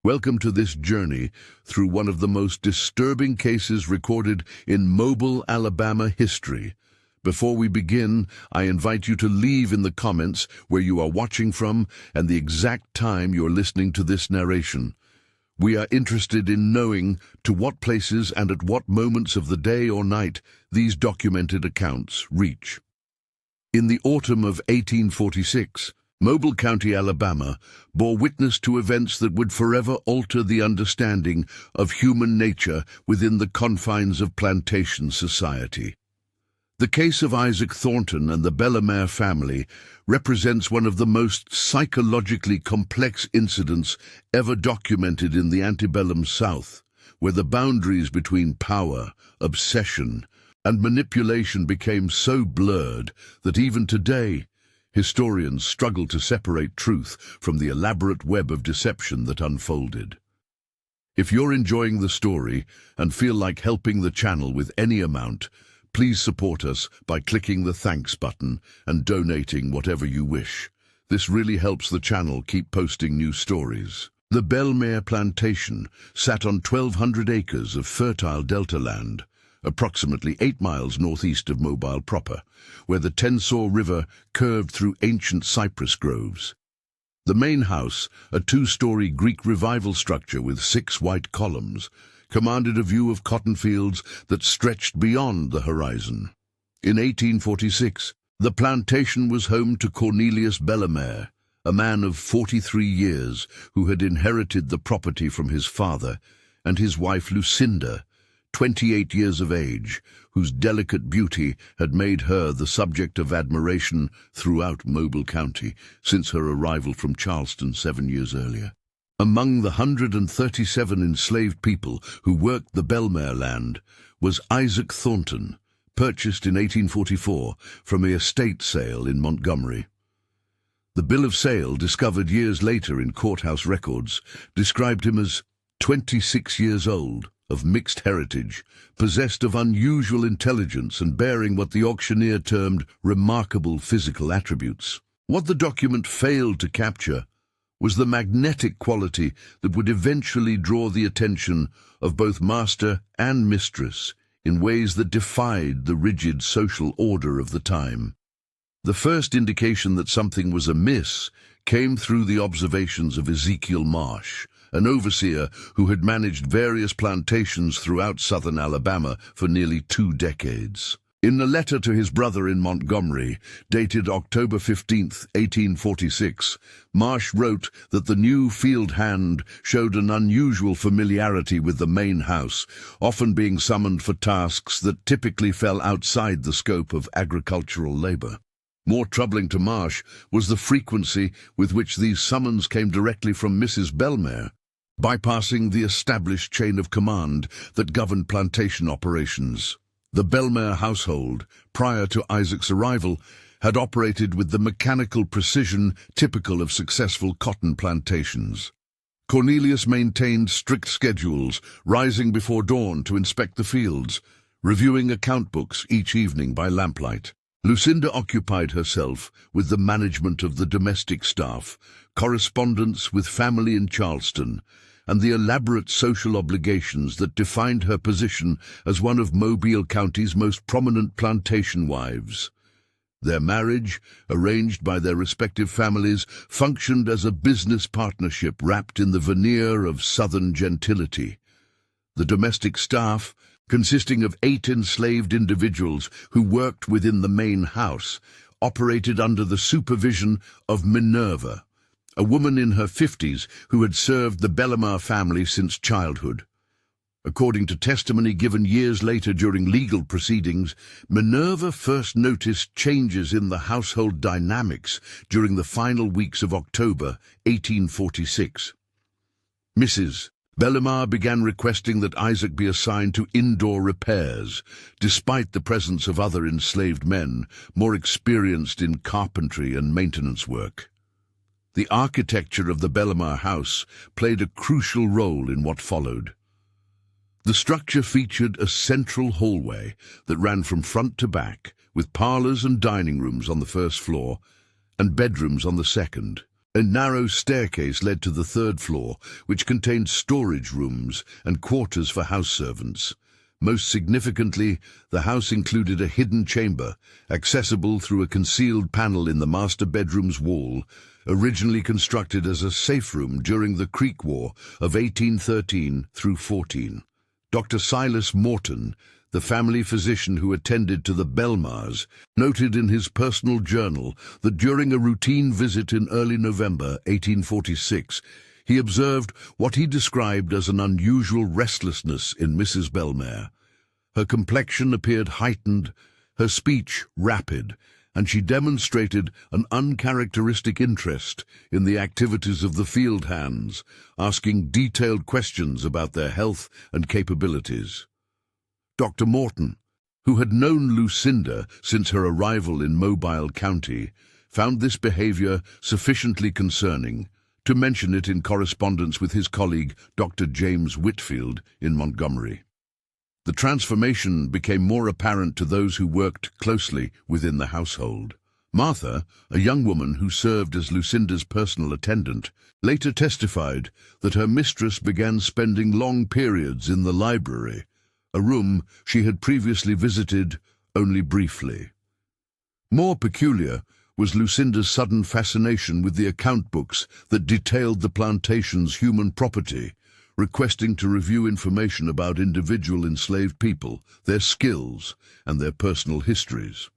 Welcome to this journey through one of the most disturbing cases recorded in Mobile, Alabama history. Before we begin, I invite you to leave in the comments where you are watching from and the exact time you're listening to this narration. We are interested in knowing to what places and at what moments of the day or night these documented accounts reach. In the autumn of 1846, Mobile County, Alabama, bore witness to events that would forever alter the understanding of human nature within the confines of plantation society. The case of Isaac Thornton and the Bellamare family represents one of the most psychologically complex incidents ever documented in the antebellum South, where the boundaries between power, obsession, and manipulation became so blurred that even today, historians struggle to separate truth from the elaborate web of deception that unfolded. If you're enjoying the story and feel like helping the channel with any amount, please support us by clicking the thanks button and donating whatever you wish. This really helps the channel keep posting new stories. The Bellamare Plantation sat on 1,200 acres of fertile delta land, approximately 8 miles northeast of Mobile proper, where the Tensor River curved through ancient cypress groves. The main house, a 2-story Greek Revival structure with 6 white columns, commanded a view of cotton fields that stretched beyond the horizon. In 1846, the plantation was home to Cornelius Bellamar, a man of 43 years who had inherited the property from his father, and his wife Lucinda, 28 years of age, whose delicate beauty had made her the subject of admiration throughout Mobile County since her arrival from Charleston 7 years earlier. Among the 137 enslaved people who worked the Bellamare land was Isaac Thornton, purchased in 1844 from an estate sale in Montgomery. The bill of sale, discovered years later in courthouse records, described him as 26 years old, of mixed heritage, possessed of unusual intelligence and bearing what the auctioneer termed remarkable physical attributes. What the document failed to capture was the magnetic quality that would eventually draw the attention of both master and mistress in ways that defied the rigid social order of the time. The first indication that something was amiss came through the observations of Ezekiel Marsh, an overseer who had managed various plantations throughout southern Alabama for nearly 2 decades. In a letter to his brother in Montgomery, dated October 15, 1846, Marsh wrote that the new field hand showed an unusual familiarity with the main house, often being summoned for tasks that typically fell outside the scope of agricultural labor. More troubling to Marsh was the frequency with which these summons came directly from Mrs. Bellamare, bypassing the established chain of command that governed plantation operations. The Bellamare household, prior to Isaac's arrival, had operated with the mechanical precision typical of successful cotton plantations. Cornelius maintained strict schedules, rising before dawn to inspect the fields, reviewing account books each evening by lamplight. Lucinda occupied herself with the management of the domestic staff, correspondence with family in Charleston, and the elaborate social obligations that defined her position as one of Mobile County's most prominent plantation wives. Their marriage, arranged by their respective families, functioned as a business partnership wrapped in the veneer of Southern gentility. The domestic staff, consisting of 8 enslaved individuals who worked within the main house, operated under the supervision of Minerva, a woman in her 50s who had served the Bellamar family since childhood. According to testimony given years later during legal proceedings, Minerva first noticed changes in the household dynamics during the final weeks of October 1846. Mrs. Bellamar began requesting that Isaac be assigned to indoor repairs, despite the presence of other enslaved men more experienced in carpentry and maintenance work. The architecture of the Bellamar house played a crucial role in what followed. The structure featured a central hallway that ran from front to back, with parlors and dining rooms on the first floor and bedrooms on the second. A narrow staircase led to the third floor, which contained storage rooms and quarters for house servants. Most significantly, the house included a hidden chamber, accessible through a concealed panel in the master bedroom's wall, originally constructed as a safe room during the Creek War of 1813 through 14. Dr. Silas Morton, the family physician who attended to the Bellamars, noted in his personal journal that during a routine visit in early November 1846, he observed what he described as an unusual restlessness in Mrs. Bellamare. Her complexion appeared heightened, her speech rapid, and she demonstrated an uncharacteristic interest in the activities of the field hands, asking detailed questions about their health and capabilities. Dr. Morton, who had known Lucinda since her arrival in Mobile County, found this behavior sufficiently concerning to mention it in correspondence with his colleague Dr. James Whitfield in Montgomery. The transformation became more apparent to those who worked closely within the household. Martha, a young woman who served as Lucinda's personal attendant, later testified that her mistress began spending long periods in the library, a room she had previously visited only briefly. More peculiar was Lucinda's sudden fascination with the account books that detailed the plantation's human property, requesting to review information about individual enslaved people, their skills, and their personal histories.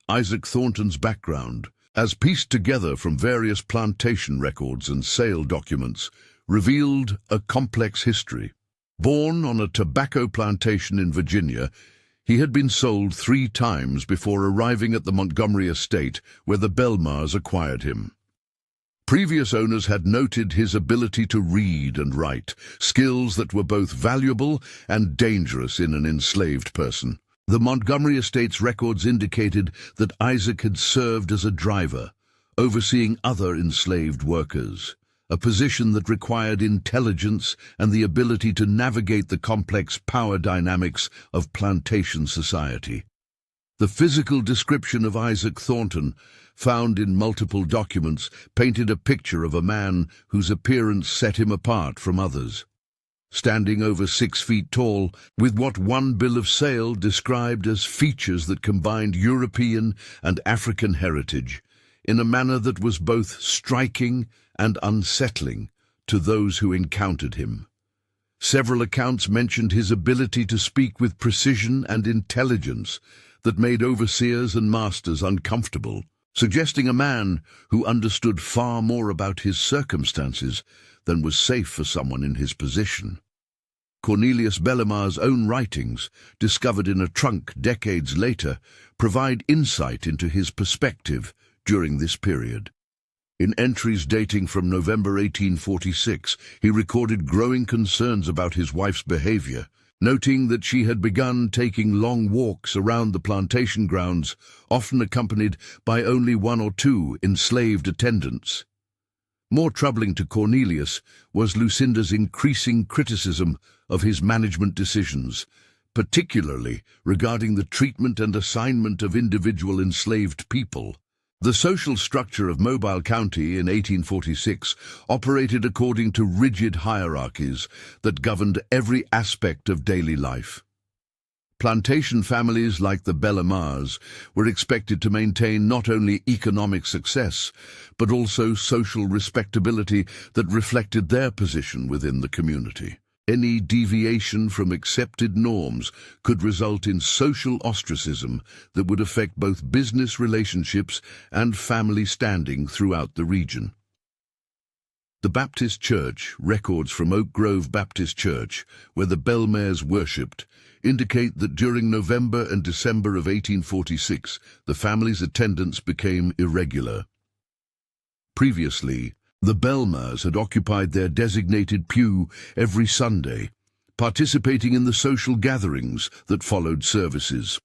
Isaac Thornton's background, as pieced together from various plantation records and sale documents, revealed a complex history. Born on a tobacco plantation in Virginia, he had been sold 3 times before arriving at the Montgomery estate where the Bellamars acquired him. Previous owners had noted his ability to read and write, skills that were both valuable and dangerous in an enslaved person. The Montgomery estate's records indicated that Isaac had served as a driver, overseeing other enslaved workers, a position that required intelligence and the ability to navigate the complex power dynamics of plantation society. The physical description of Isaac Thornton, found in multiple documents, painted a picture of a man whose appearance set him apart from others. Standing over 6 feet tall, with what one bill of sale described as features that combined European and African heritage, in a manner that was both striking and unsettling to those who encountered him. Several accounts mentioned his ability to speak with precision and intelligence that made overseers and masters uncomfortable, suggesting a man who understood far more about his circumstances than was safe for someone in his position. Cornelius Bellamar's own writings, discovered in a trunk decades later, provide insight into his perspective during this period. In entries dating from November 1846, he recorded growing concerns about his wife's behavior, noting that she had begun taking long walks around the plantation grounds, often accompanied by only 1 or 2 enslaved attendants. More troubling to Cornelius was Lucinda's increasing criticism of his management decisions, particularly regarding the treatment and assignment of individual enslaved people. The social structure of Mobile County in 1846 operated according to rigid hierarchies that governed every aspect of daily life. Plantation families like the Bellamars were expected to maintain not only economic success, but also social respectability that reflected their position within the community. Any deviation from accepted norms could result in social ostracism that would affect both business relationships and family standing throughout the region. The Baptist Church records from Oak Grove Baptist Church, where the Bellamares worshipped, indicate that during November and December of 1846, the family's attendance became irregular. Previously, the Bellamars had occupied their designated pew every Sunday, participating in the social gatherings that followed services.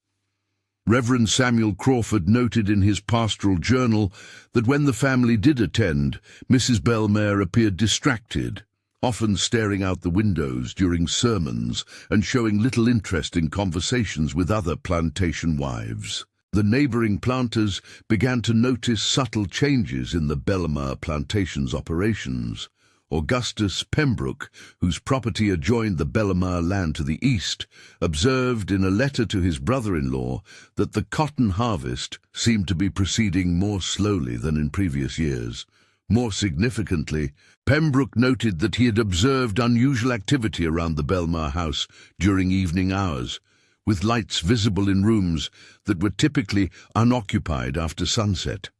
Reverend Samuel Crawford noted in his pastoral journal that when the family did attend, Mrs. Bellamare appeared distracted, often staring out the windows during sermons and showing little interest in conversations with other plantation wives. The neighboring planters began to notice subtle changes in the Bellamare plantation's operations. Augustus Pembroke, whose property adjoined the Bellamare land to the east, observed in a letter to his brother-in-law that the cotton harvest seemed to be proceeding more slowly than in previous years. More significantly, Pembroke noted that he had observed unusual activity around the Bellamare house during evening hours, with lights visible in rooms that were typically unoccupied after sunset.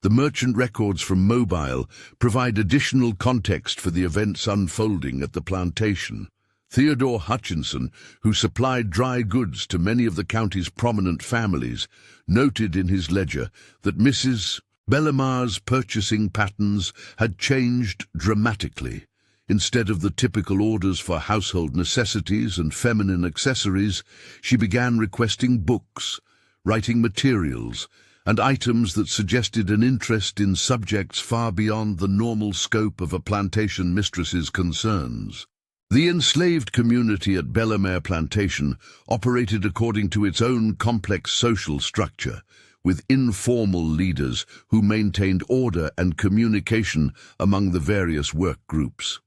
The merchant records from Mobile provide additional context for the events unfolding at the plantation. Theodore Hutchinson, who supplied dry goods to many of the county's prominent families, noted in his ledger that Mrs. Bellamare's purchasing patterns had changed dramatically. Instead of the typical orders for household necessities and feminine accessories, she began requesting books, writing materials, and items that suggested an interest in subjects far beyond the normal scope of a plantation mistress's concerns. The enslaved community at Bellamare Plantation operated according to its own complex social structure, with informal leaders who maintained order and communication among the various work groups.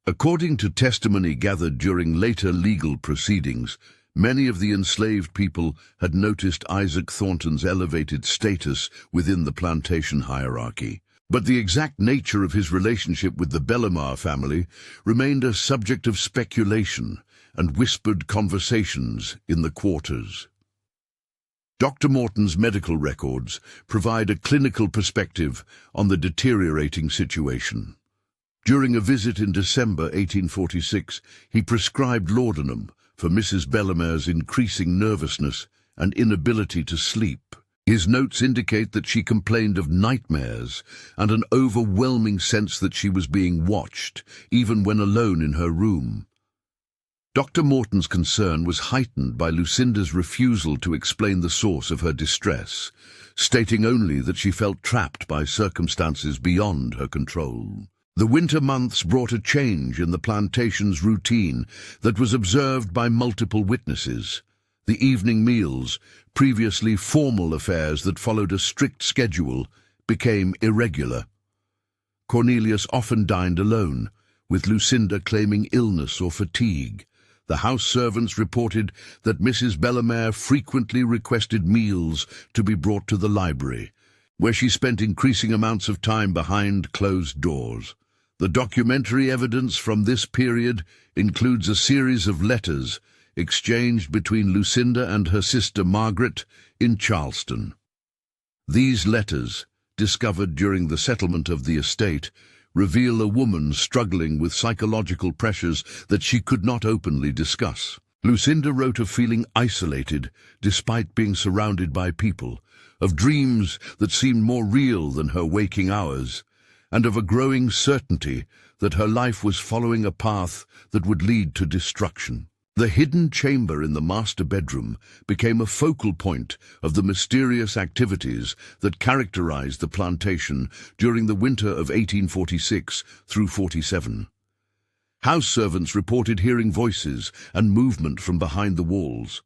According to testimony gathered during later legal proceedings, many of the enslaved people had noticed Isaac Thornton's elevated status within the plantation hierarchy, but the exact nature of his relationship with the Bellamare family remained a subject of speculation and whispered conversations in the quarters. Dr. Morton's medical records provide a clinical perspective on the deteriorating situation. During a visit in December 1846, he prescribed laudanum for Mrs. Bellamare's increasing nervousness and inability to sleep. His notes indicate that she complained of nightmares and an overwhelming sense that she was being watched, even when alone in her room. Dr. Morton's concern was heightened by Lucinda's refusal to explain the source of her distress, stating only that she felt trapped by circumstances beyond her control. The winter months brought a change in the plantation's routine that was observed by multiple witnesses. The evening meals, previously formal affairs that followed a strict schedule, became irregular. Cornelius often dined alone, with Lucinda claiming illness or fatigue. The house servants reported that Mrs. Bellamare frequently requested meals to be brought to the library, where she spent increasing amounts of time behind closed doors. The documentary evidence from this period includes a series of letters exchanged between Lucinda and her sister Margaret in Charleston. These letters, discovered during the settlement of the estate, reveal a woman struggling with psychological pressures that she could not openly discuss. Lucinda wrote of feeling isolated despite being surrounded by people, of dreams that seemed more real than her waking hours, and of a growing certainty that her life was following a path that would lead to destruction. The hidden chamber in the master bedroom became a focal point of the mysterious activities that characterized the plantation during the winter of 1846 through 47. House servants reported hearing voices and movement from behind the walls,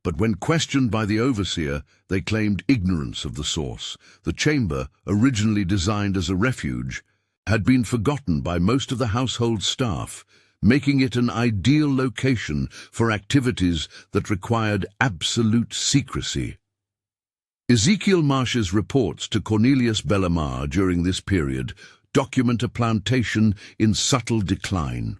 but when questioned by the overseer, they claimed ignorance of the source. The chamber, originally designed as a refuge, had been forgotten by most of the household staff, making it an ideal location for activities that required absolute secrecy. Ezekiel Marsh's reports to Cornelius Bellamar during this period document a plantation in subtle decline.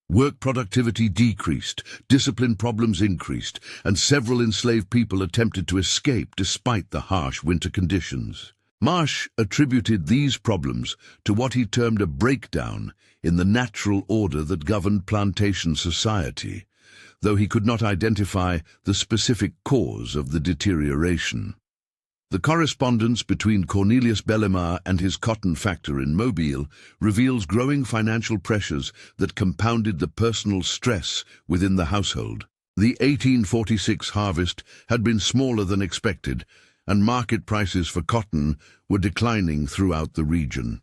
Work productivity decreased, discipline problems increased, and several enslaved people attempted to escape despite the harsh winter conditions. Marsh attributed these problems to what he termed a breakdown in the natural order that governed plantation society, though he could not identify the specific cause of the deterioration. The correspondence between Cornelius Bellamar and his cotton factor in Mobile reveals growing financial pressures that compounded the personal stress within the household. The 1846 harvest had been smaller than expected, and market prices for cotton were declining throughout the region.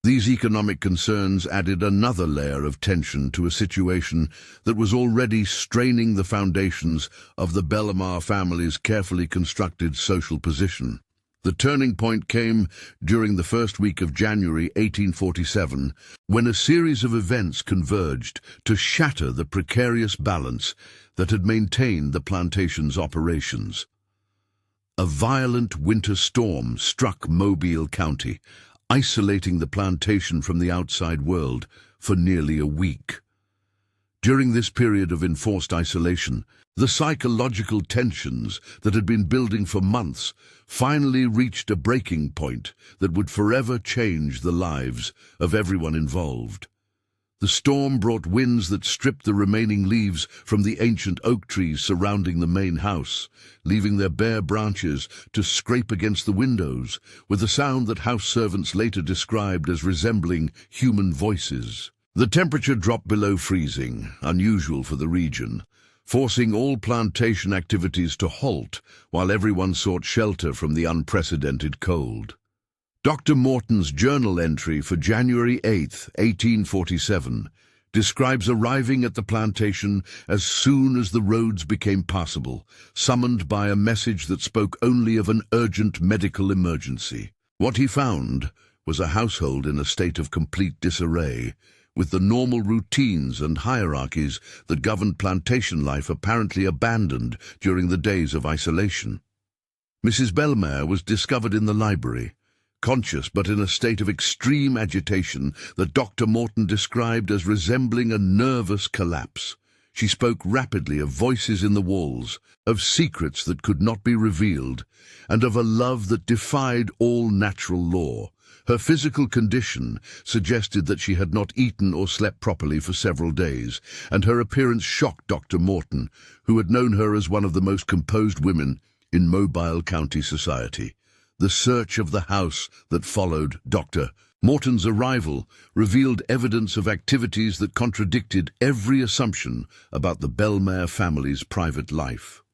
These economic concerns added another layer of tension to a situation that was already straining the foundations of the Bellamare family's carefully constructed social position. The turning point came during the first week of January 1847, when a series of events converged to shatter the precarious balance that had maintained the plantation's operations. A violent winter storm struck Mobile County, isolating the plantation from the outside world for nearly a week. During this period of enforced isolation, the psychological tensions that had been building for months finally reached a breaking point that would forever change the lives of everyone involved. The storm brought winds that stripped the remaining leaves from the ancient oak trees surrounding the main house, leaving their bare branches to scrape against the windows with a sound that house servants later described as resembling human voices. The temperature dropped below freezing, unusual for the region, forcing all plantation activities to halt while everyone sought shelter from the unprecedented cold. Dr. Morton's journal entry for January 8, 1847, describes arriving at the plantation as soon as the roads became passable, summoned by a message that spoke only of an urgent medical emergency. What he found was a household in a state of complete disarray, with the normal routines and hierarchies that governed plantation life apparently abandoned during the days of isolation. Mrs. Bellamare was discovered in the library, conscious but in a state of extreme agitation that Dr. Morton described as resembling a nervous collapse. She spoke rapidly of voices in the walls, of secrets that could not be revealed, and of a love that defied all natural law. Her physical condition suggested that she had not eaten or slept properly for several days, and her appearance shocked Dr. Morton, who had known her as one of the most composed women in Mobile County society. The search of the house that followed Dr. Morton's arrival revealed evidence of activities that contradicted every assumption about the Bellamare family's private life.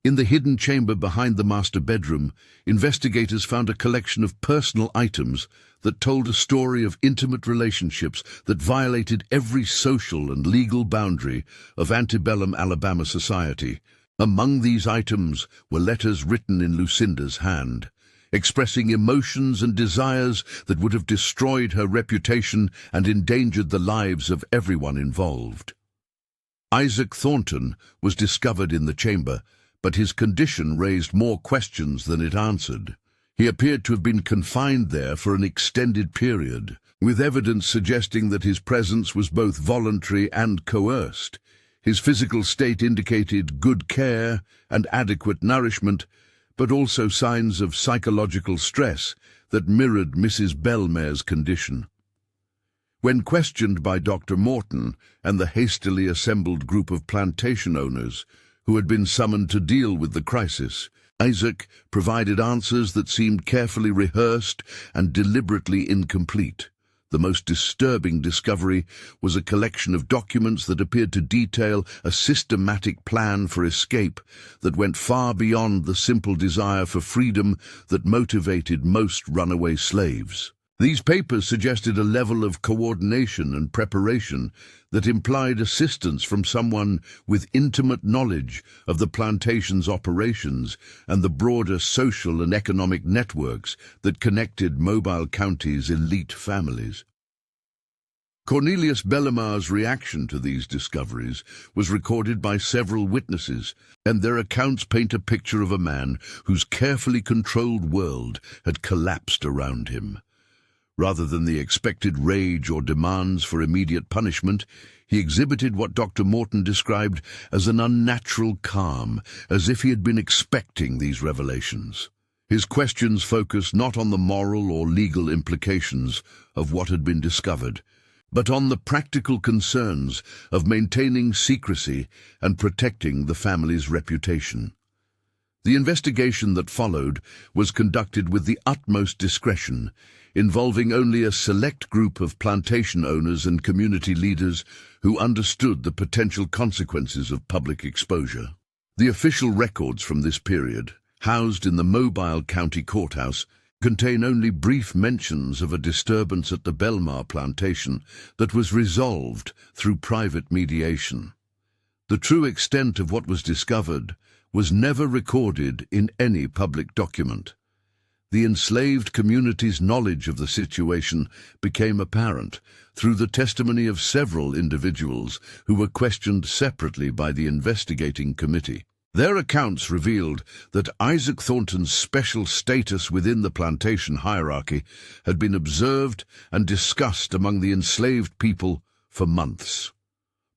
In the hidden chamber behind the master bedroom, investigators found a collection of personal items that told a story of intimate relationships that violated every social and legal boundary of antebellum Alabama society. Among these items were letters written in Lucinda's hand, expressing emotions and desires that would have destroyed her reputation and endangered the lives of everyone involved. Isaac Thornton was discovered in the chamber, but his condition raised more questions than it answered. He appeared to have been confined there for an extended period, with evidence suggesting that his presence was both voluntary and coerced. His physical state indicated good care and adequate nourishment, but also signs of psychological stress that mirrored Mrs. Bellamare's condition. When questioned by Dr. Morton and the hastily assembled group of plantation owners who had been summoned to deal with the crisis, Isaac provided answers that seemed carefully rehearsed and deliberately incomplete. The most disturbing discovery was a collection of documents that appeared to detail a systematic plan for escape that went far beyond the simple desire for freedom that motivated most runaway slaves. These papers suggested a level of coordination and preparation that implied assistance from someone with intimate knowledge of the plantation's operations and the broader social and economic networks that connected Mobile County's elite families. Cornelius Bellamar's reaction to these discoveries was recorded by several witnesses, and their accounts paint a picture of a man whose carefully controlled world had collapsed around him. Rather than the expected rage or demands for immediate punishment, he exhibited what Dr. Morton described as an unnatural calm, as if he had been expecting these revelations. His questions focused not on the moral or legal implications of what had been discovered, but on the practical concerns of maintaining secrecy and protecting the family's reputation. The investigation that followed was conducted with the utmost discretion, involving only a select group of plantation owners and community leaders who understood the potential consequences of public exposure. The official records from this period, housed in the Mobile County Courthouse, contain only brief mentions of a disturbance at the Bellamare plantation that was resolved through private mediation. The true extent of what was discovered was never recorded in any public document. The enslaved community's knowledge of the situation became apparent through the testimony of several individuals who were questioned separately by the investigating committee. Their accounts revealed that Isaac Thornton's special status within the plantation hierarchy had been observed and discussed among the enslaved people for months.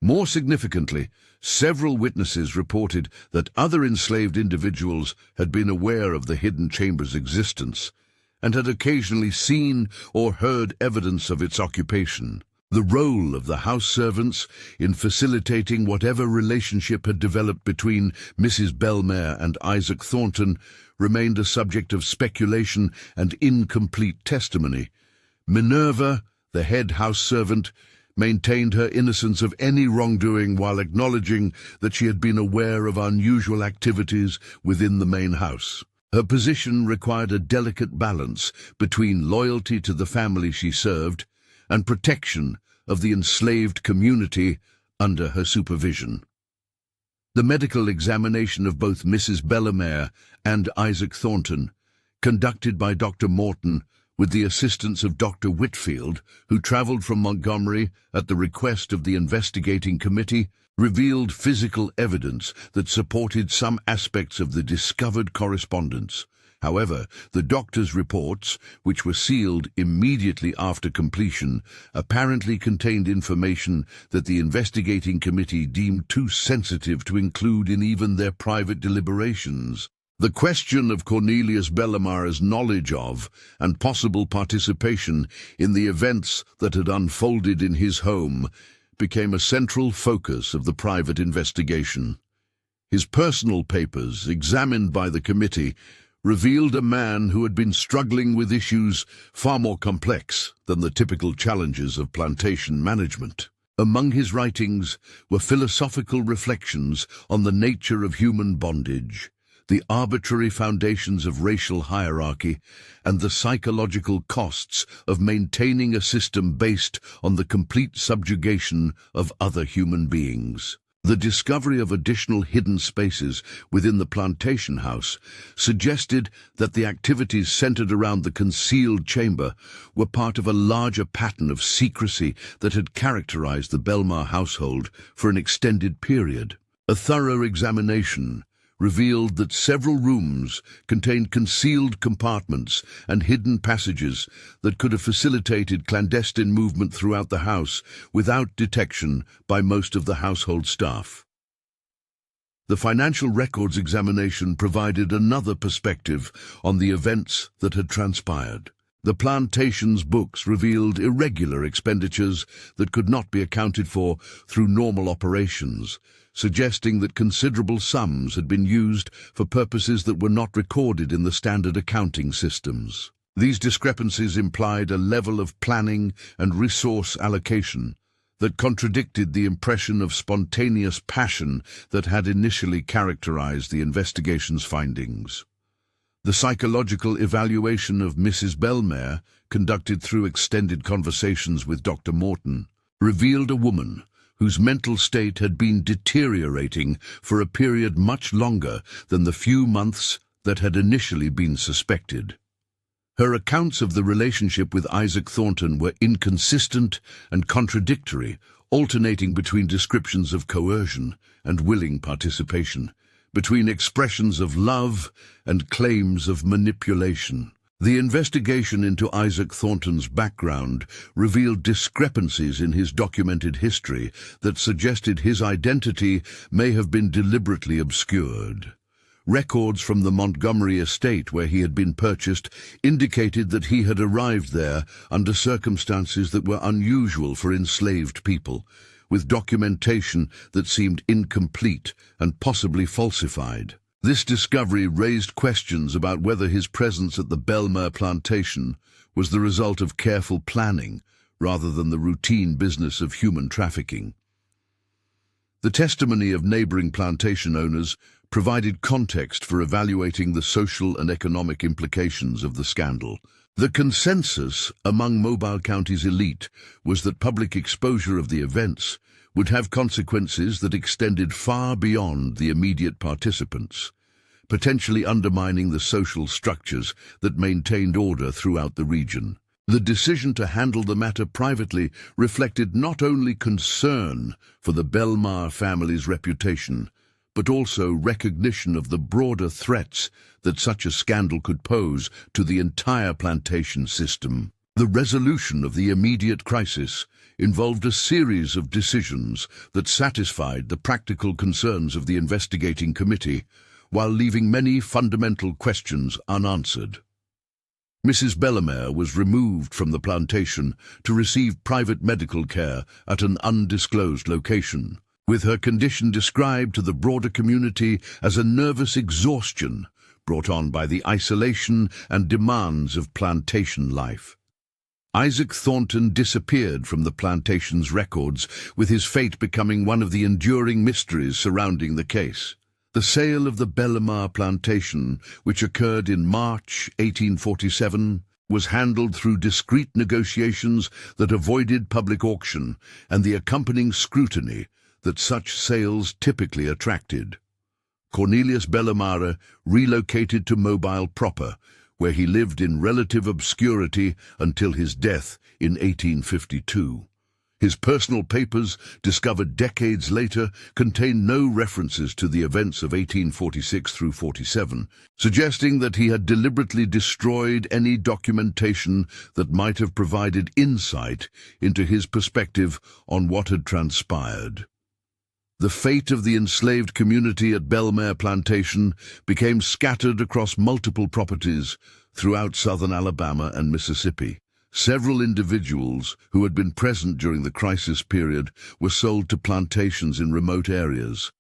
More significantly, several witnesses reported that other enslaved individuals had been aware of the hidden chamber's existence and had occasionally seen or heard evidence of its occupation. The role of the house servants in facilitating whatever relationship had developed between Mrs. Bellamare and Isaac Thornton remained a subject of speculation and incomplete testimony. Minerva, the head house servant, maintained her innocence of any wrongdoing while acknowledging that she had been aware of unusual activities within the main house. Her position required a delicate balance between loyalty to the family she served and protection of the enslaved community under her supervision. The medical examination of both Mrs. Bellamare and Isaac Thornton, conducted by Dr. Morton with the assistance of Dr. Whitfield, who traveled from Montgomery at the request of the investigating committee, revealed physical evidence that supported some aspects of the discovered correspondence. However, the doctor's reports, which were sealed immediately after completion, apparently contained information that the investigating committee deemed too sensitive to include in even their private deliberations. The question of Cornelius Bellamar's knowledge of and possible participation in the events that had unfolded in his home became a central focus of the private investigation. His personal papers, examined by the committee, revealed a man who had been struggling with issues far more complex than the typical challenges of plantation management. Among his writings were philosophical reflections on the nature of human bondage, the arbitrary foundations of racial hierarchy, and the psychological costs of maintaining a system based on the complete subjugation of other human beings. The discovery of additional hidden spaces within the plantation house suggested that the activities centered around the concealed chamber were part of a larger pattern of secrecy that had characterized the Bellamare household for an extended period. A thorough examination revealed that several rooms contained concealed compartments and hidden passages that could have facilitated clandestine movement throughout the house without detection by most of the household staff. The financial records examination provided another perspective on the events that had transpired. The plantation's books revealed irregular expenditures that could not be accounted for through normal operations, suggesting that considerable sums had been used for purposes that were not recorded in the standard accounting systems. These discrepancies implied a level of planning and resource allocation that contradicted the impression of spontaneous passion that had initially characterized the investigation's findings. The psychological evaluation of Mrs. Bellamare, conducted through extended conversations with Dr. Morton, revealed a woman whose mental state had been deteriorating for a period much longer than the few months that had initially been suspected. Her accounts of the relationship with Isaac Thornton were inconsistent and contradictory, alternating between descriptions of coercion and willing participation, between expressions of love and claims of manipulation. The investigation into Isaac Thornton's background revealed discrepancies in his documented history that suggested his identity may have been deliberately obscured. Records from the Montgomery estate where he had been purchased indicated that he had arrived there under circumstances that were unusual for enslaved people, with documentation that seemed incomplete and possibly falsified. This discovery raised questions about whether his presence at the Bellamare plantation was the result of careful planning rather than the routine business of human trafficking. The testimony of neighboring plantation owners provided context for evaluating the social and economic implications of the scandal. The consensus among Mobile County's elite was that public exposure of the events would have consequences that extended far beyond the immediate participants, potentially undermining the social structures that maintained order throughout the region. The decision to handle the matter privately reflected not only concern for the Bellamare family's reputation, but also recognition of the broader threats that such a scandal could pose to the entire plantation system. The resolution of the immediate crisis involved a series of decisions that satisfied the practical concerns of the investigating committee, while leaving many fundamental questions unanswered. Mrs. Bellamare was removed from the plantation to receive private medical care at an undisclosed location, with her condition described to the broader community as a nervous exhaustion brought on by the isolation and demands of plantation life. Isaac Thornton disappeared from the plantation's records, with his fate becoming one of the enduring mysteries surrounding the case. The sale of the Bellamare plantation, which occurred in March 1847, was handled through discreet negotiations that avoided public auction and the accompanying scrutiny that such sales typically attracted. Cornelius Bellamare relocated to Mobile proper, where he lived in relative obscurity until his death in 1852. His personal papers, discovered decades later, contain no references to the events of 1846 through 47, suggesting that he had deliberately destroyed any documentation that might have provided insight into his perspective on what had transpired. The fate of the enslaved community at Bellamare Plantation became scattered across multiple properties throughout southern Alabama and Mississippi. Several individuals who had been present during the crisis period were sold to plantations in remote areas,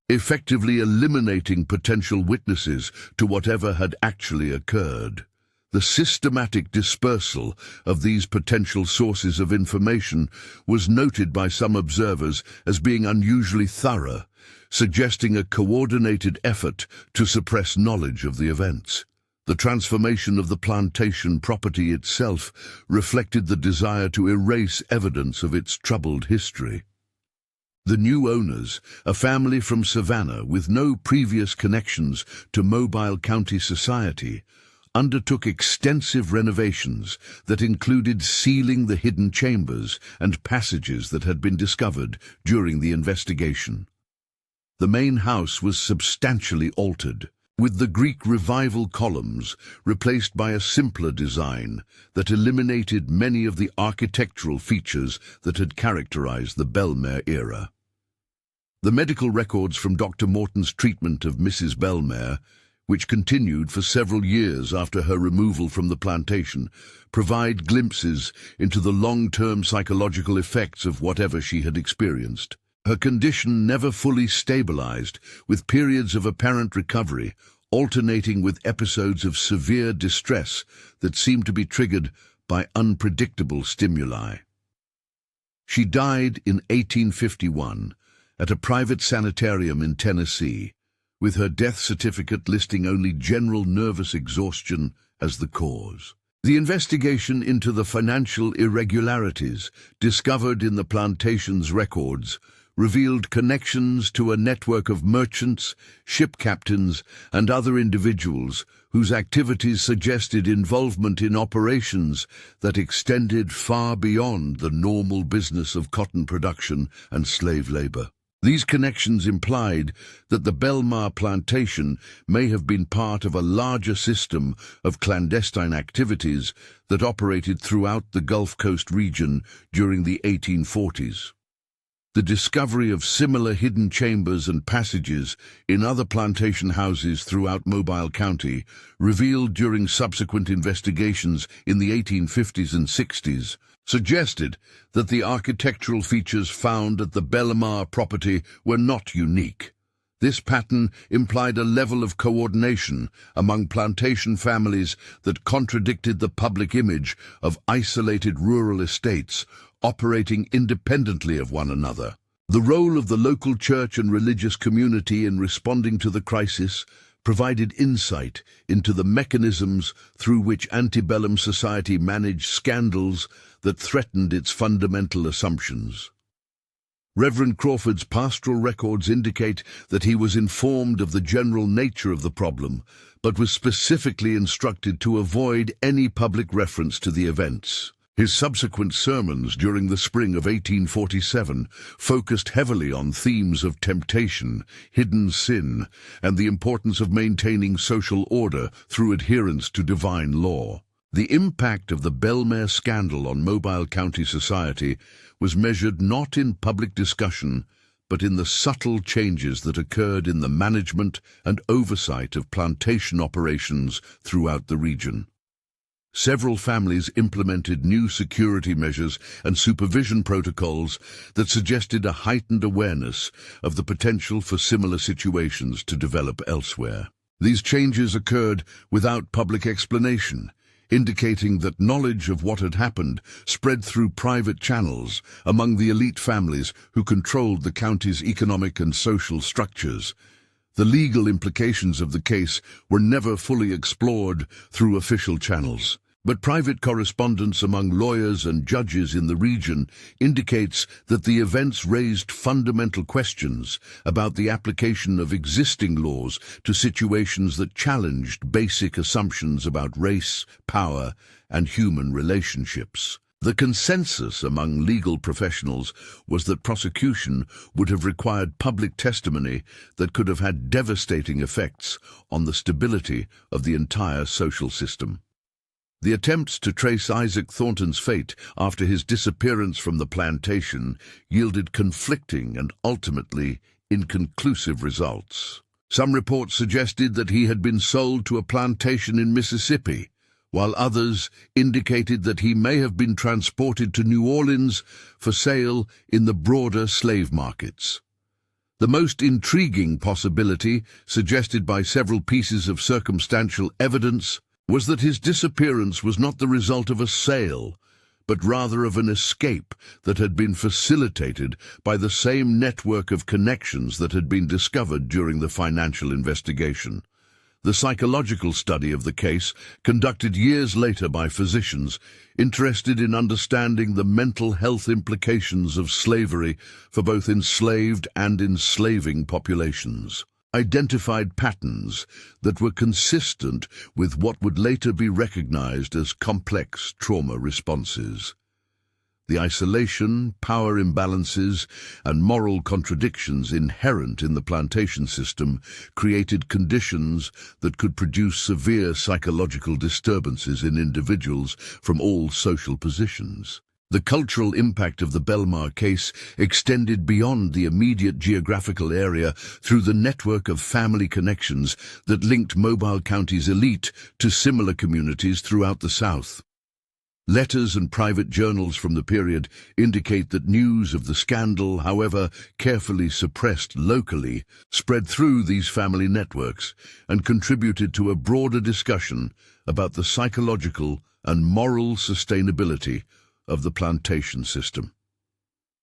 effectively eliminating potential witnesses to whatever had actually occurred. The systematic dispersal of these potential sources of information was noted by some observers as being unusually thorough, suggesting a coordinated effort to suppress knowledge of the events. The transformation of the plantation property itself reflected the desire to erase evidence of its troubled history. The new owners, a family from Savannah with no previous connections to Mobile County society, undertook extensive renovations that included sealing the hidden chambers and passages that had been discovered during the investigation. The main house was substantially altered, with the Greek Revival columns replaced by a simpler design that eliminated many of the architectural features that had characterized the Bellamare era. The medical records from Dr. Morton's treatment of Mrs. Bellamare, which continued for several years after her removal from the plantation, provide glimpses into the long-term psychological effects of whatever she had experienced. Her condition never fully stabilized, with periods of apparent recovery alternating with episodes of severe distress that seemed to be triggered by unpredictable stimuli. She died in 1851 at a private sanitarium in Tennessee, with her death certificate listing only general nervous exhaustion as the cause. The investigation into the financial irregularities discovered in the plantation's records revealed connections to a network of merchants, ship captains, and other individuals whose activities suggested involvement in operations that extended far beyond the normal business of cotton production and slave labor. These connections implied that the Bellamare plantation may have been part of a larger system of clandestine activities that operated throughout the Gulf Coast region during the 1840s. The discovery of similar hidden chambers and passages in other plantation houses throughout Mobile County, revealed during subsequent investigations in the 1850s and 60s, suggested that the architectural features found at the Bellamare property were not unique. This pattern implied a level of coordination among plantation families that contradicted the public image of isolated rural estates operating independently of one another. The role of the local church and religious community in responding to the crisis provided insight into the mechanisms through which antebellum society managed scandals that threatened its fundamental assumptions. Reverend Crawford's pastoral records indicate that he was informed of the general nature of the problem, but was specifically instructed to avoid any public reference to the events. His subsequent sermons during the spring of 1847 focused heavily on themes of temptation, hidden sin, and the importance of maintaining social order through adherence to divine law. The impact of the Bellamare scandal on Mobile County society was measured not in public discussion, but in the subtle changes that occurred in the management and oversight of plantation operations throughout the region. Several families implemented new security measures and supervision protocols that suggested a heightened awareness of the potential for similar situations to develop elsewhere. These changes occurred without public explanation, indicating that knowledge of what had happened spread through private channels among the elite families who controlled the county's economic and social structures. The legal implications of the case were never fully explored through official channels, but private correspondence among lawyers and judges in the region indicates that the events raised fundamental questions about the application of existing laws to situations that challenged basic assumptions about race, power, and human relationships. The consensus among legal professionals was that prosecution would have required public testimony that could have had devastating effects on the stability of the entire social system. The attempts to trace Isaac Thornton's fate after his disappearance from the plantation yielded conflicting and ultimately inconclusive results. Some reports suggested that he had been sold to a plantation in Mississippi, while others indicated that he may have been transported to New Orleans for sale in the broader slave markets. The most intriguing possibility, suggested by several pieces of circumstantial evidence, was that his disappearance was not the result of a sale, but rather of an escape that had been facilitated by the same network of connections that had been discovered during the financial investigation. The psychological study of the case, conducted years later by physicians interested in understanding the mental health implications of slavery for both enslaved and enslaving populations, identified patterns that were consistent with what would later be recognized as complex trauma responses. The isolation, power imbalances, and moral contradictions inherent in the plantation system created conditions that could produce severe psychological disturbances in individuals from all social positions. The cultural impact of the Bellamare case extended beyond the immediate geographical area through the network of family connections that linked Mobile County's elite to similar communities throughout the South. Letters and private journals from the period indicate that news of the scandal, however carefully suppressed locally, spread through these family networks and contributed to a broader discussion about the psychological and moral sustainability of the plantation system.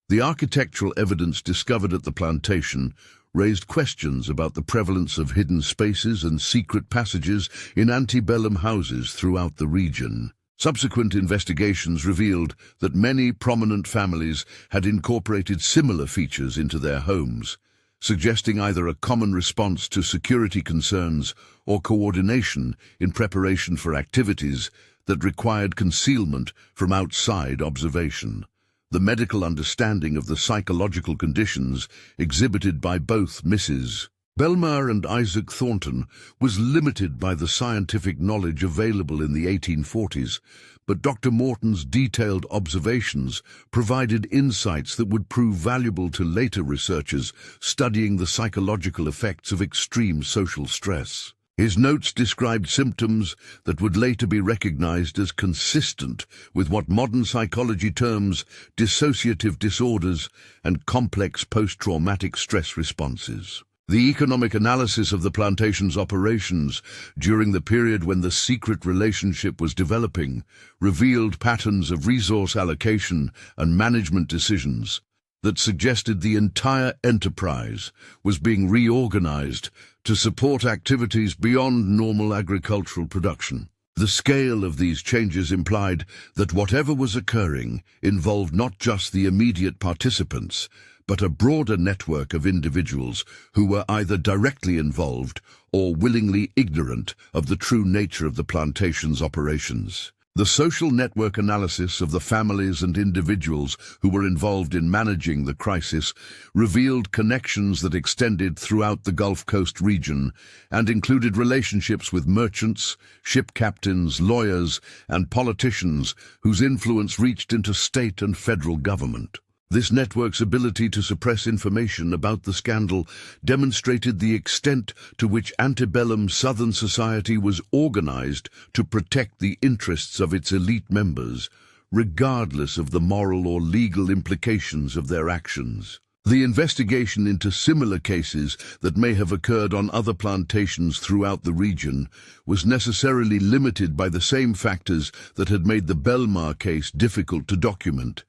The architectural evidence discovered at the plantation raised questions about the prevalence of hidden spaces and secret passages in antebellum houses throughout the region. Subsequent investigations revealed that many prominent families had incorporated similar features into their homes, suggesting either a common response to security concerns or coordination in preparation for activities that required concealment from outside observation. The medical understanding of the psychological conditions exhibited by both Mrs. Bellamare and Isaac Thornton was limited by the scientific knowledge available in the 1840s, but Dr. Morton's detailed observations provided insights that would prove valuable to later researchers studying the psychological effects of extreme social stress. His notes described symptoms that would later be recognized as consistent with what modern psychology terms dissociative disorders and complex post-traumatic stress responses. The economic analysis of the plantation's operations during the period when the secret relationship was developing revealed patterns of resource allocation and management decisions that suggested the entire enterprise was being reorganized to support activities beyond normal agricultural production. The scale of these changes implied that whatever was occurring involved not just the immediate participants, but a broader network of individuals who were either directly involved or willingly ignorant of the true nature of the plantation's operations. The social network analysis of the families and individuals who were involved in managing the crisis revealed connections that extended throughout the Gulf Coast region and included relationships with merchants, ship captains, lawyers, and politicians whose influence reached into state and federal government. This network's ability to suppress information about the scandal demonstrated the extent to which antebellum Southern society was organized to protect the interests of its elite members, regardless of the moral or legal implications of their actions. The investigation into similar cases that may have occurred on other plantations throughout the region was necessarily limited by the same factors that had made the Bellamare case difficult to document.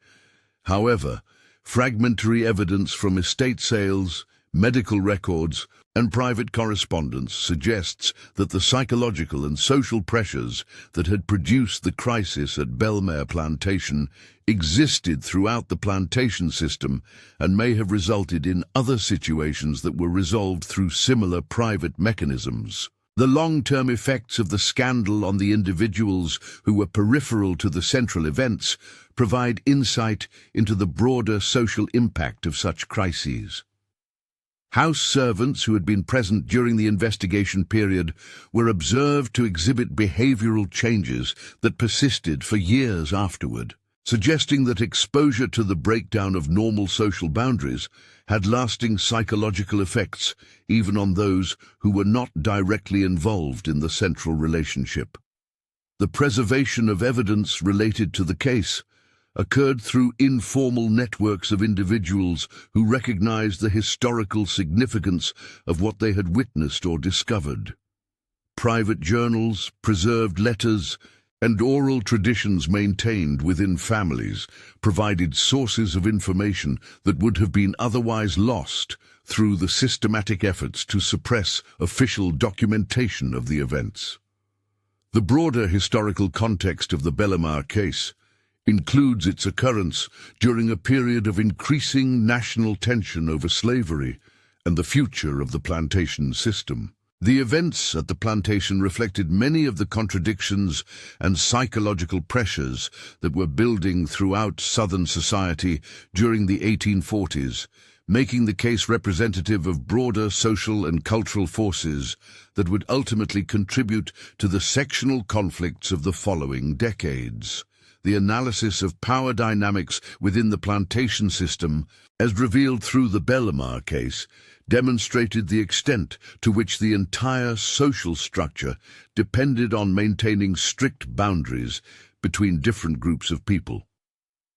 However, fragmentary evidence from estate sales, medical records, and private correspondence suggests that the psychological and social pressures that had produced the crisis at Bellamare Plantation existed throughout the plantation system and may have resulted in other situations that were resolved through similar private mechanisms. The long-term effects of the scandal on the individuals who were peripheral to the central events provide insight into the broader social impact of such crises. House servants who had been present during the investigation period were observed to exhibit behavioral changes that persisted for years afterward, suggesting that exposure to the breakdown of normal social boundaries had lasting psychological effects even on those who were not directly involved in the central relationship. The preservation of evidence related to the case occurred through informal networks of individuals who recognized the historical significance of what they had witnessed or discovered. Private journals, preserved letters, and oral traditions maintained within families provided sources of information that would have been otherwise lost through the systematic efforts to suppress official documentation of the events. The broader historical context of the Bellamare case includes its occurrence during a period of increasing national tension over slavery and the future of the plantation system. The events at the plantation reflected many of the contradictions and psychological pressures that were building throughout Southern society during the 1840s, making the case representative of broader social and cultural forces that would ultimately contribute to the sectional conflicts of the following decades. The analysis of power dynamics within the plantation system, as revealed through the Bellamare case, demonstrated the extent to which the entire social structure depended on maintaining strict boundaries between different groups of people.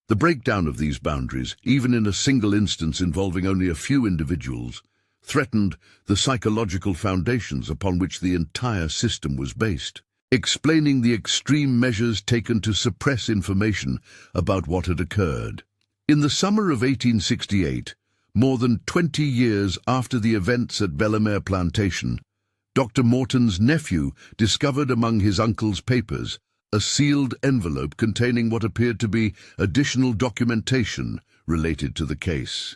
The breakdown of these boundaries, even in a single instance involving only a few individuals, threatened the psychological foundations upon which the entire system was based, explaining the extreme measures taken to suppress information about what had occurred. In the summer of 1868, more than 20 years after the events at Bellamare Plantation, Dr. Morton's nephew discovered among his uncle's papers a sealed envelope containing what appeared to be additional documentation related to the case.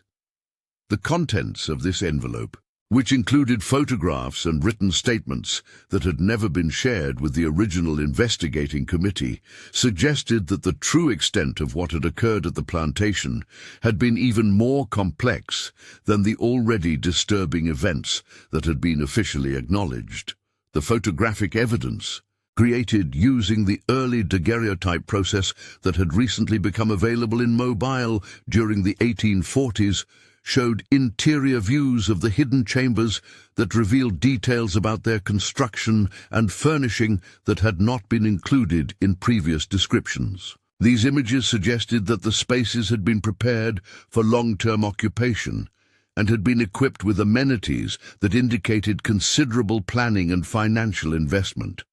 The contents of this envelope, which included photographs and written statements that had never been shared with the original investigating committee, suggested that the true extent of what had occurred at the plantation had been even more complex than the already disturbing events that had been officially acknowledged. The photographic evidence, created using the early daguerreotype process that had recently become available in mobile during the 1840s, showed interior views of the hidden chambers that revealed details about their construction and furnishing that had not been included in previous descriptions. These images suggested that the spaces had been prepared for long-term occupation and had been equipped with amenities that indicated considerable planning and financial investment.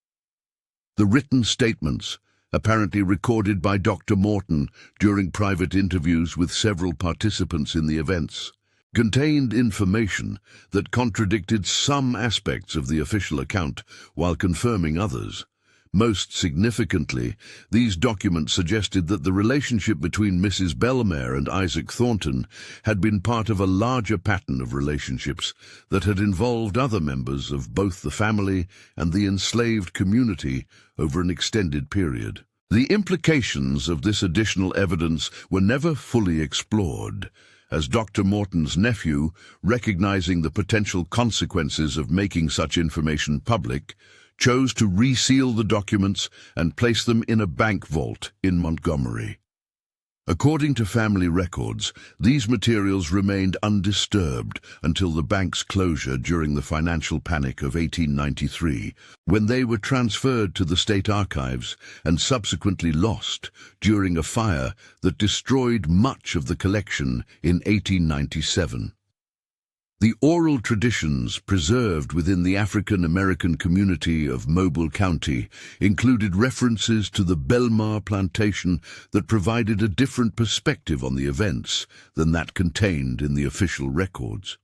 The written statements, apparently recorded by Dr. Morton during private interviews with several participants in the events, contained information that contradicted some aspects of the official account while confirming others. Most significantly, these documents suggested that the relationship between Mrs. Bellamare and Isaac Thornton had been part of a larger pattern of relationships that had involved other members of both the family and the enslaved community over an extended period. The implications of this additional evidence were never fully explored, as Dr. Morton's nephew, recognizing the potential consequences of making such information public, chose to reseal the documents and place them in a bank vault in Montgomery. According to family records, these materials remained undisturbed until the bank's closure during the financial panic of 1893, when they were transferred to the state archives and subsequently lost during a fire that destroyed much of the collection in 1897. The oral traditions preserved within the African-American community of Mobile County included references to the Bellamare Plantation that provided a different perspective on the events than that contained in the official records.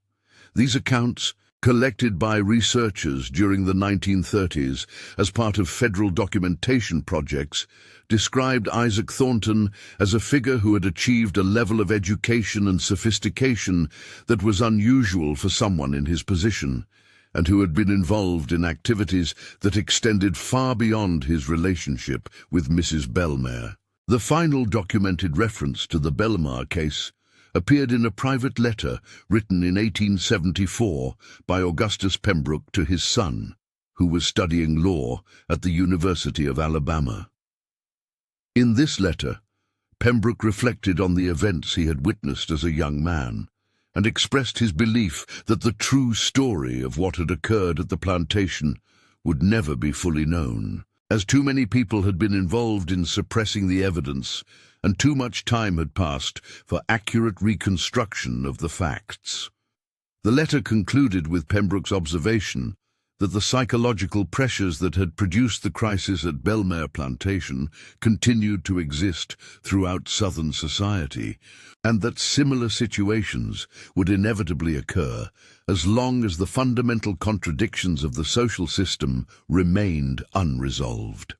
These accounts, collected by researchers during the 1930s as part of federal documentation projects, described Isaac Thornton as a figure who had achieved a level of education and sophistication that was unusual for someone in his position, and who had been involved in activities that extended far beyond his relationship with Mrs. Bellamare. The final documented reference to the Bellamare case appeared in a private letter written in 1874 by Augustus Pembroke to his son, who was studying law at the University of Alabama. In this letter, Pembroke reflected on the events he had witnessed as a young man and expressed his belief that the true story of what had occurred at the plantation would never be fully known, as too many people had been involved in suppressing the evidence and too much time had passed for accurate reconstruction of the facts. The letter concluded with Pembroke's observation that the psychological pressures that had produced the crisis at Bellamare Plantation continued to exist throughout Southern society, and that similar situations would inevitably occur as long as the fundamental contradictions of the social system remained unresolved.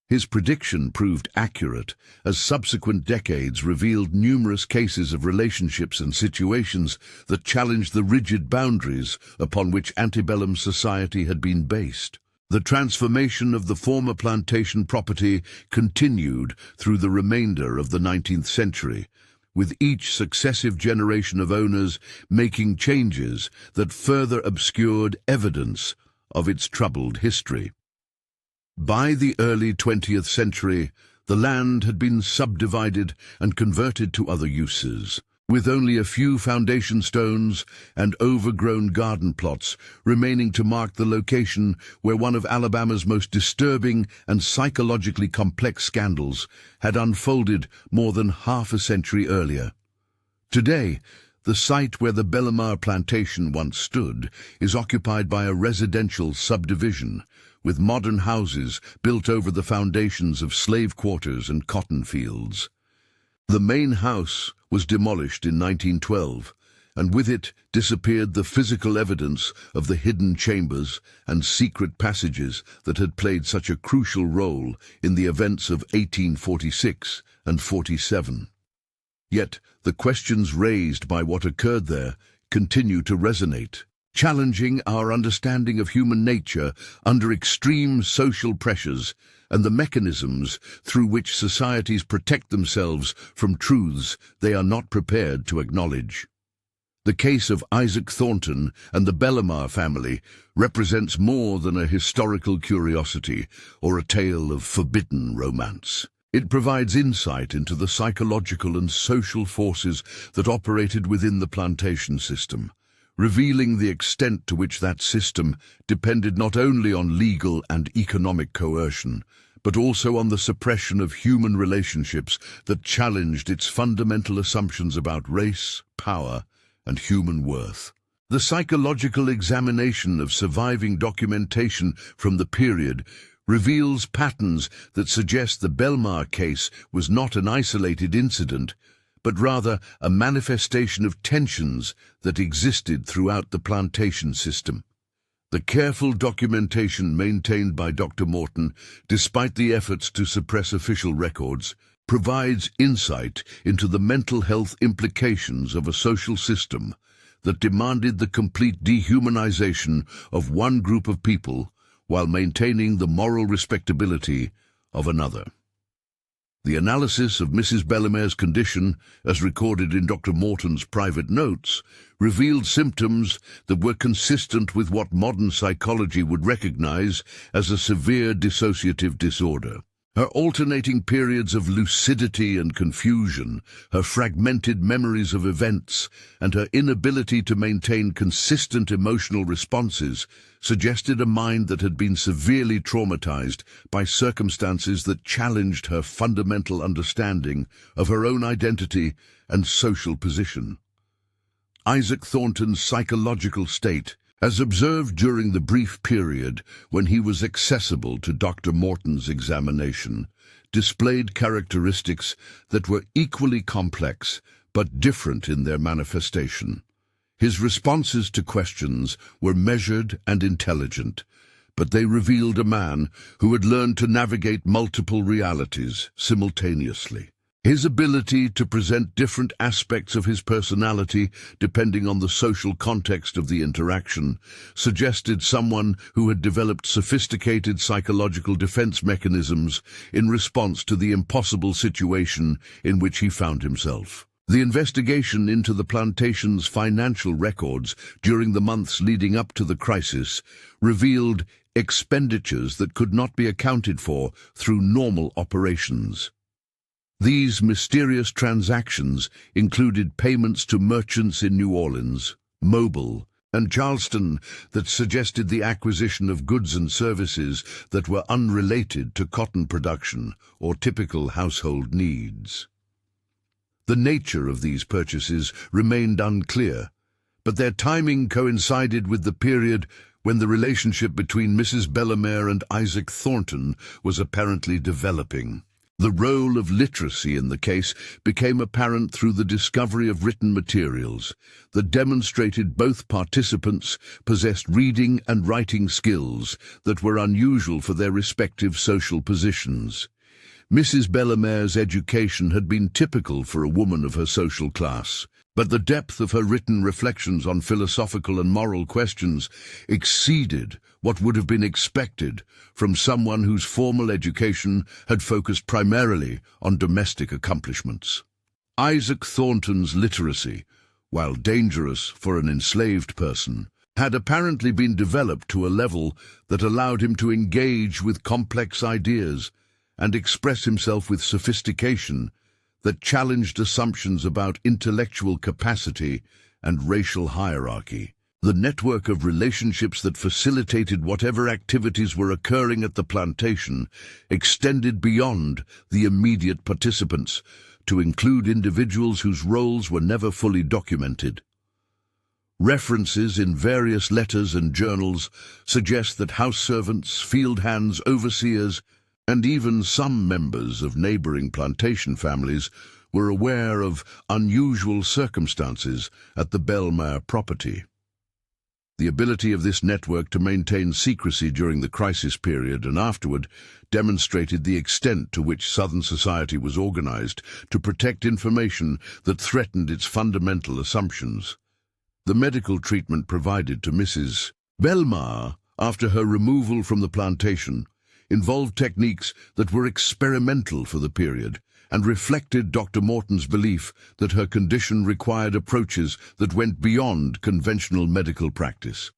His prediction proved accurate, as subsequent decades revealed numerous cases of relationships and situations that challenged the rigid boundaries upon which antebellum society had been based. The transformation of the former plantation property continued through the remainder of the 19th century, with each successive generation of owners making changes that further obscured evidence of its troubled history. By the early 20th century, the land had been subdivided and converted to other uses, with only a few foundation stones and overgrown garden plots remaining to mark the location where one of Alabama's most disturbing and psychologically complex scandals had unfolded more than half a century earlier. Today, the site where the Bellamare Plantation once stood is occupied by a residential subdivision, with modern houses built over the foundations of slave quarters and cotton fields. The main house was demolished in 1912, and with it disappeared the physical evidence of the hidden chambers and secret passages that had played such a crucial role in the events of 1846 and 47. Yet the questions raised by what occurred there continue to resonate, challenging our understanding of human nature under extreme social pressures and the mechanisms through which societies protect themselves from truths they are not prepared to acknowledge. The case of Isaac Thornton and the Bellamare family represents more than a historical curiosity or a tale of forbidden romance. It provides insight into the psychological and social forces that operated within the plantation system, revealing the extent to which that system depended not only on legal and economic coercion, but also on the suppression of human relationships that challenged its fundamental assumptions about race, power, and human worth. The psychological examination of surviving documentation from the period reveals patterns that suggest the Bellamare case was not an isolated incident, but rather a manifestation of tensions that existed throughout the plantation system. The careful documentation maintained by Dr. Morton, despite the efforts to suppress official records, provides insight into the mental health implications of a social system that demanded the complete dehumanization of one group of people while maintaining the moral respectability of another. The analysis of Mrs. Bellamare's condition, as recorded in Dr. Morton's private notes, revealed symptoms that were consistent with what modern psychology would recognize as a severe dissociative disorder. Her alternating periods of lucidity and confusion, her fragmented memories of events, and her inability to maintain consistent emotional responses suggested a mind that had been severely traumatized by circumstances that challenged her fundamental understanding of her own identity and social position. Isaac Thornton's psychological state, as observed during the brief period when he was accessible to Dr. Morton's examination, displayed characteristics that were equally complex but different in their manifestation. His responses to questions were measured and intelligent, but they revealed a man who had learned to navigate multiple realities simultaneously. His ability to present different aspects of his personality depending on the social context of the interaction suggested someone who had developed sophisticated psychological defense mechanisms in response to the impossible situation in which he found himself. The investigation into the plantation's financial records during the months leading up to the crisis revealed expenditures that could not be accounted for through normal operations. These mysterious transactions included payments to merchants in New Orleans, Mobile, and Charleston that suggested the acquisition of goods and services that were unrelated to cotton production or typical household needs. The nature of these purchases remained unclear, but their timing coincided with the period when the relationship between Mrs. Bellamare and Isaac Thornton was apparently developing. The role of literacy in the case became apparent through the discovery of written materials that demonstrated both participants possessed reading and writing skills that were unusual for their respective social positions. Mrs. Bellamare's education had been typical for a woman of her social class, but the depth of her written reflections on philosophical and moral questions exceeded what would have been expected from someone whose formal education had focused primarily on domestic accomplishments. Isaac Thornton's literacy, while dangerous for an enslaved person, had apparently been developed to a level that allowed him to engage with complex ideas and express himself with sophistication that challenged assumptions about intellectual capacity and racial hierarchy. The network of relationships that facilitated whatever activities were occurring at the plantation extended beyond the immediate participants to include individuals whose roles were never fully documented. References in various letters and journals suggest that house servants, field hands, overseers, and even some members of neighboring plantation families were aware of unusual circumstances at the Bellamare property. The ability of this network to maintain secrecy during the crisis period and afterward demonstrated the extent to which Southern society was organized to protect information that threatened its fundamental assumptions. The medical treatment provided to Mrs. Bellamare after her removal from the plantation involved techniques that were experimental for the period and reflected Dr. Morton's belief that her condition required approaches that went beyond conventional medical practice.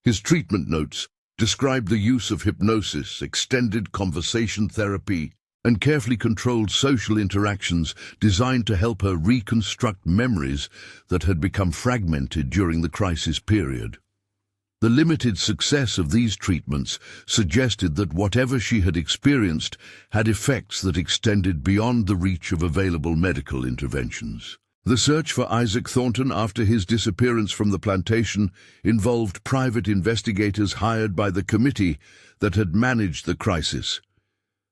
His treatment notes described the use of hypnosis, extended conversation therapy, and carefully controlled social interactions designed to help her reconstruct memories that had become fragmented during the crisis period. The limited success of these treatments suggested that whatever she had experienced had effects that extended beyond the reach of available medical interventions. The search for Isaac Thornton after his disappearance from the plantation involved private investigators hired by the committee that had managed the crisis.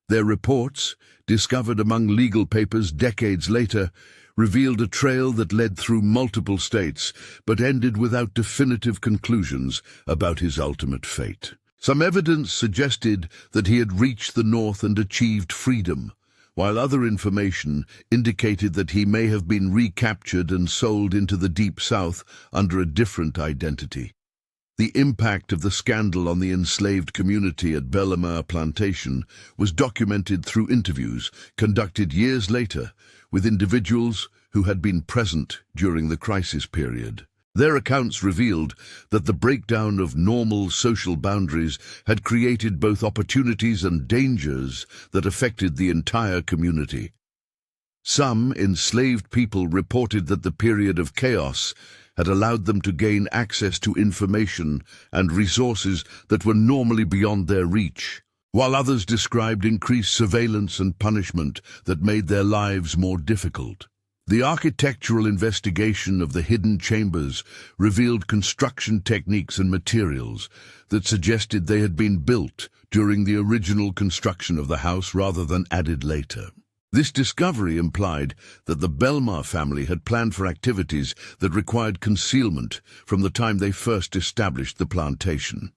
Their reports, discovered among legal papers decades later, revealed a trail that led through multiple states, but ended without definitive conclusions about his ultimate fate. Some evidence suggested that he had reached the north and achieved freedom, while other information indicated that he may have been recaptured and sold into the deep south under a different identity. The impact of the scandal on the enslaved community at Bellamare Plantation was documented through interviews conducted years later with individuals who had been present during the crisis period. Their accounts revealed that the breakdown of normal social boundaries had created both opportunities and dangers that affected the entire community. Some enslaved people reported that the period of chaos had allowed them to gain access to information and resources that were normally beyond their reach, while others described increased surveillance and punishment that made their lives more difficult. The architectural investigation of the hidden chambers revealed construction techniques and materials that suggested they had been built during the original construction of the house rather than added later. This discovery implied that the Bellamare family had planned for activities that required concealment from the time they first established the plantation.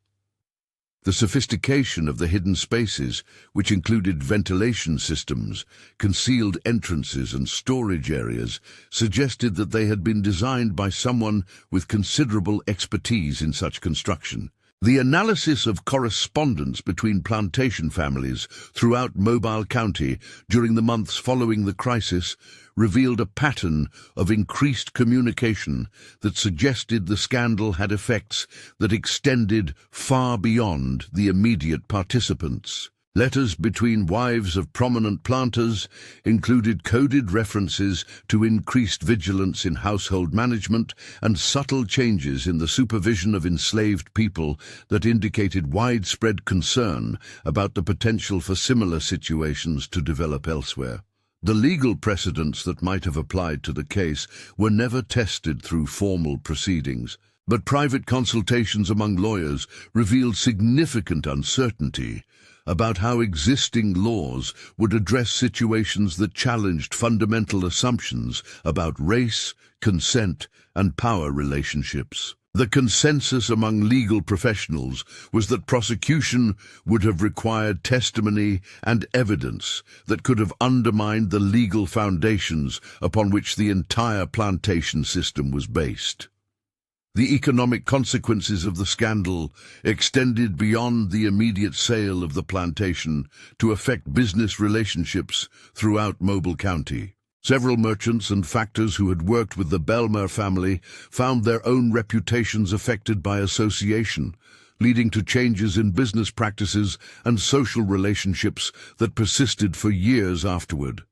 The sophistication of the hidden spaces, which included ventilation systems, concealed entrances and storage areas, suggested that they had been designed by someone with considerable expertise in such construction. The analysis of correspondence between plantation families throughout Mobile County during the months following the crisis revealed a pattern of increased communication that suggested the scandal had effects that extended far beyond the immediate participants. Letters between wives of prominent planters included coded references to increased vigilance in household management and subtle changes in the supervision of enslaved people that indicated widespread concern about the potential for similar situations to develop elsewhere. The legal precedents that might have applied to the case were never tested through formal proceedings, but private consultations among lawyers revealed significant uncertainty about how existing laws would address situations that challenged fundamental assumptions about race, consent, and power relationships. The consensus among legal professionals was that prosecution would have required testimony and evidence that could have undermined the legal foundations upon which the entire plantation system was based. The economic consequences of the scandal extended beyond the immediate sale of the plantation to affect business relationships throughout Mobile County. Several merchants and factors who had worked with the Bellamare family found their own reputations affected by association, leading to changes in business practices and social relationships that persisted for years afterward.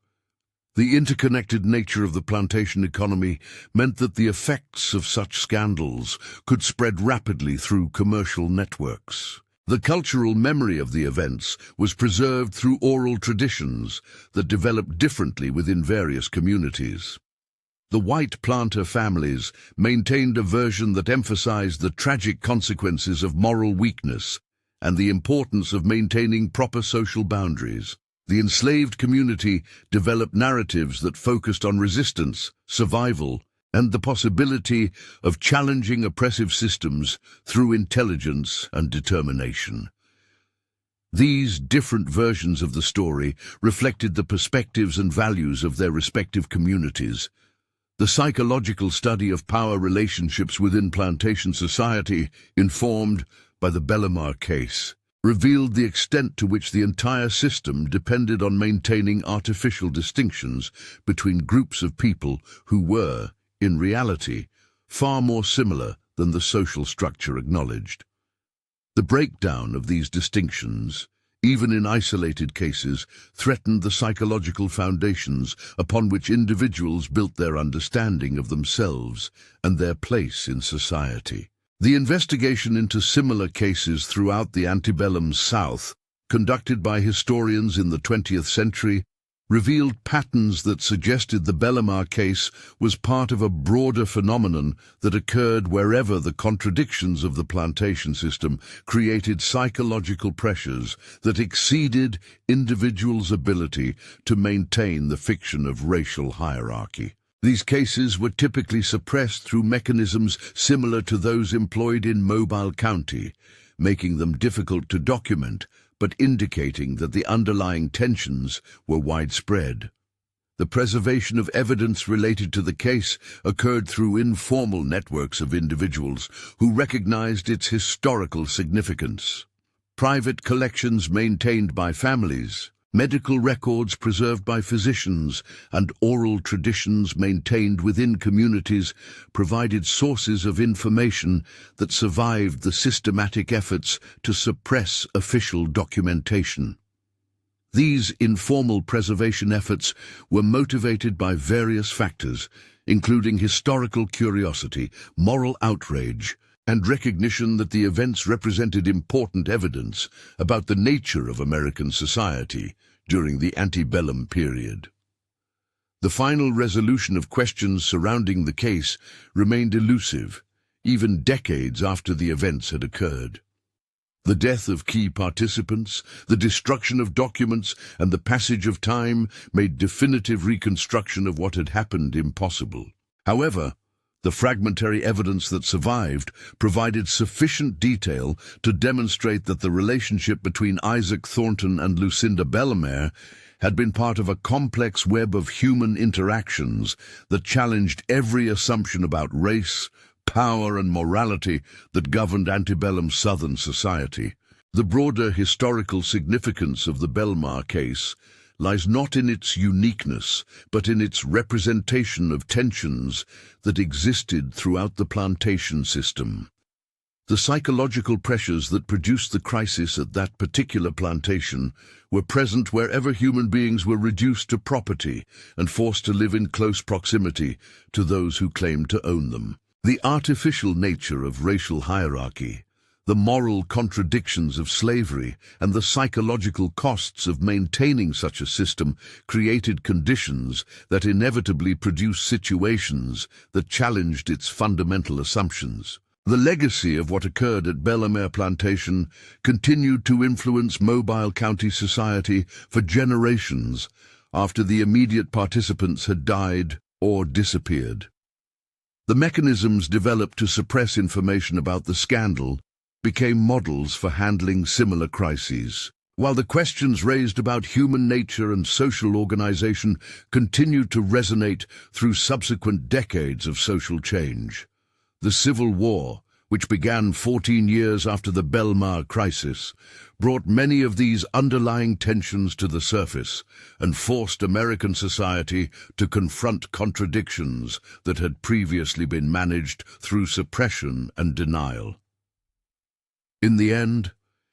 The interconnected nature of the plantation economy meant that the effects of such scandals could spread rapidly through commercial networks. The cultural memory of the events was preserved through oral traditions that developed differently within various communities. The white planter families maintained a version that emphasized the tragic consequences of moral weakness and the importance of maintaining proper social boundaries. The enslaved community developed narratives that focused on resistance, survival, and the possibility of challenging oppressive systems through intelligence and determination. These different versions of the story reflected the perspectives and values of their respective communities. The psychological study of power relationships within plantation society, informed by the Bellamare case, revealed the extent to which the entire system depended on maintaining artificial distinctions between groups of people who were, in reality, far more similar than the social structure acknowledged. The breakdown of these distinctions, even in isolated cases, threatened the psychological foundations upon which individuals built their understanding of themselves and their place in society. The investigation into similar cases throughout the antebellum South, conducted by historians in the 20th century, revealed patterns that suggested the Bellamare case was part of a broader phenomenon that occurred wherever the contradictions of the plantation system created psychological pressures that exceeded individuals' ability to maintain the fiction of racial hierarchy. These cases were typically suppressed through mechanisms similar to those employed in Mobile County, making them difficult to document, but indicating that the underlying tensions were widespread. The preservation of evidence related to the case occurred through informal networks of individuals who recognized its historical significance. Private collections maintained by families, medical records preserved by physicians, and oral traditions maintained within communities provided sources of information that survived the systematic efforts to suppress official documentation. These informal preservation efforts were motivated by various factors, including historical curiosity, moral outrage, and recognition that the events represented important evidence about the nature of American society during the antebellum period. The final resolution of questions surrounding the case remained elusive, even decades after the events had occurred. The death of key participants, the destruction of documents, and the passage of time made definitive reconstruction of what had happened impossible. However, the fragmentary evidence that survived provided sufficient detail to demonstrate that the relationship between Isaac Thornton and Lucinda Bellamare had been part of a complex web of human interactions that challenged every assumption about race, power, and morality that governed antebellum Southern society. The broader historical significance of the Bellamare case lies not in its uniqueness, but in its representation of tensions that existed throughout the plantation system. The psychological pressures that produced the crisis at that particular plantation were present wherever human beings were reduced to property and forced to live in close proximity to those who claimed to own them. The artificial nature of racial hierarchy, the moral contradictions of slavery, and the psychological costs of maintaining such a system created conditions that inevitably produced situations that challenged its fundamental assumptions. The legacy of what occurred at Bellamare Plantation continued to influence Mobile County society for generations after the immediate participants had died or disappeared. The mechanisms developed to suppress information about the scandal became models for handling similar crises, while the questions raised about human nature and social organization continued to resonate through subsequent decades of social change. The Civil War, which began 14 years after the Bellamare crisis, brought many of these underlying tensions to the surface and forced American society to confront contradictions that had previously been managed through suppression and denial. In the end,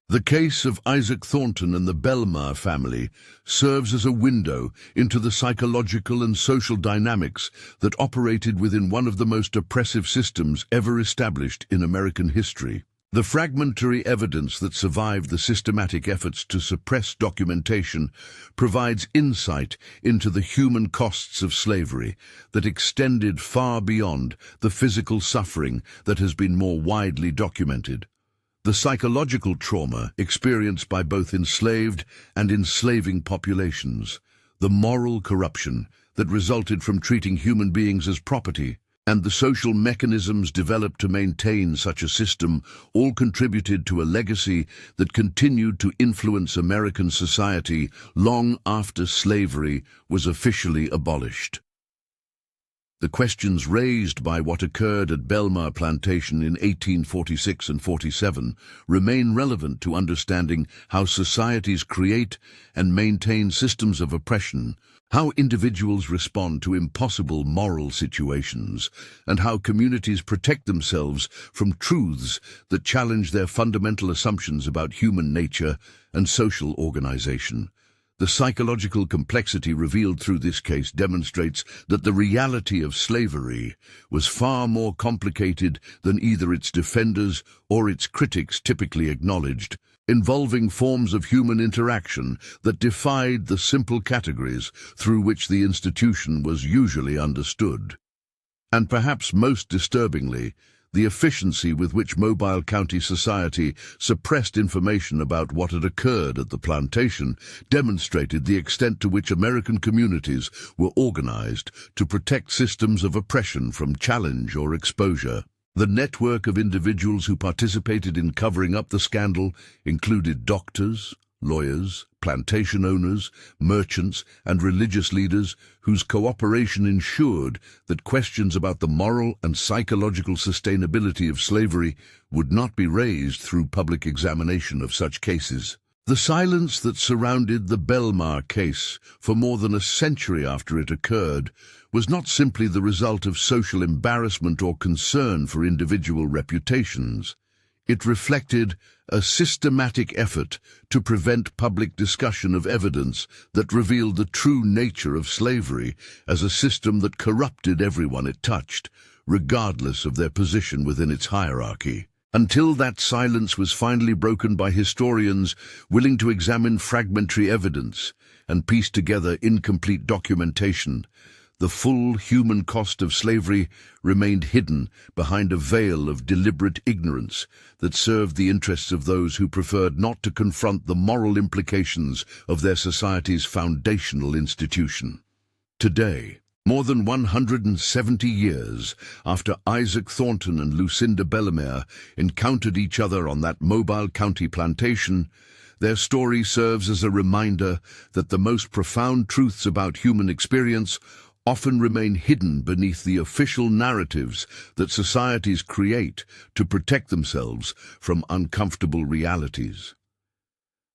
the case of Isaac Thornton and the Bellamare family serves as a window into the psychological and social dynamics that operated within one of the most oppressive systems ever established in American history. The fragmentary evidence that survived the systematic efforts to suppress documentation provides insight into the human costs of slavery that extended far beyond the physical suffering that has been more widely documented. The psychological trauma experienced by both enslaved and enslaving populations, the moral corruption that resulted from treating human beings as property, and the social mechanisms developed to maintain such a system all contributed to a legacy that continued to influence American society long after slavery was officially abolished. The questions raised by what occurred at Bellamare Plantation in 1846 and 47 remain relevant to understanding how societies create and maintain systems of oppression, how individuals respond to impossible moral situations, and how communities protect themselves from truths that challenge their fundamental assumptions about human nature and social organization. The psychological complexity revealed through this case demonstrates that the reality of slavery was far more complicated than either its defenders or its critics typically acknowledged, involving forms of human interaction that defied the simple categories through which the institution was usually understood. And perhaps most disturbingly, the efficiency with which mobile county society suppressed information about what had occurred at the plantation demonstrated the extent to which American communities were organized to protect systems of oppression from challenge or exposure. The network of individuals who participated in covering up the scandal included doctors, lawyers, plantation owners, merchants, and religious leaders whose cooperation ensured that questions about the moral and psychological sustainability of slavery would not be raised through public examination of such cases. The silence that surrounded the Bellamare case for more than a century after it occurred was not simply the result of social embarrassment or concern for individual reputations. It reflected a systematic effort to prevent public discussion of evidence that revealed the true nature of slavery as a system that corrupted everyone it touched, regardless of their position within its hierarchy. Until that silence was finally broken by historians willing to examine fragmentary evidence and piece together incomplete documentation, the full human cost of slavery remained hidden behind a veil of deliberate ignorance that served the interests of those who preferred not to confront the moral implications of their society's foundational institution. Today, more than 170 years after Isaac Thornton and Lucinda Bellamare encountered each other on that Mobile County plantation, their story serves as a reminder that the most profound truths about human experience often remain hidden beneath the official narratives that societies create to protect themselves from uncomfortable realities.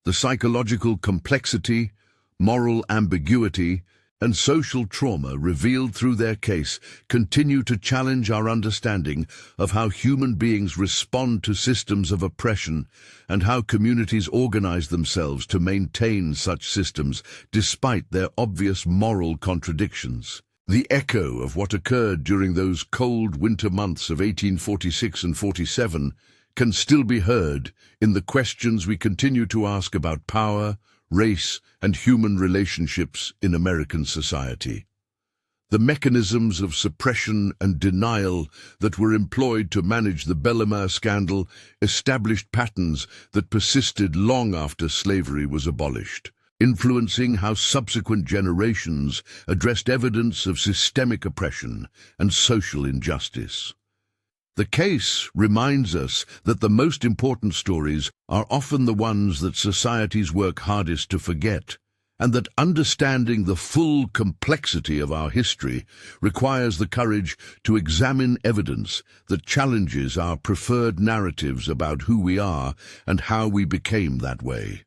The psychological complexity, moral ambiguity, and social trauma revealed through their case continue to challenge our understanding of how human beings respond to systems of oppression and how communities organize themselves to maintain such systems despite their obvious moral contradictions. The echo of what occurred during those cold winter months of 1846 and 47 can still be heard in the questions we continue to ask about power, race, and human relationships in American society. The mechanisms of suppression and denial that were employed to manage the Bellamare scandal established patterns that persisted long after slavery was abolished, influencing how subsequent generations addressed evidence of systemic oppression and social injustice. The case reminds us that the most important stories are often the ones that societies work hardest to forget, and that understanding the full complexity of our history requires the courage to examine evidence that challenges our preferred narratives about who we are and how we became that way.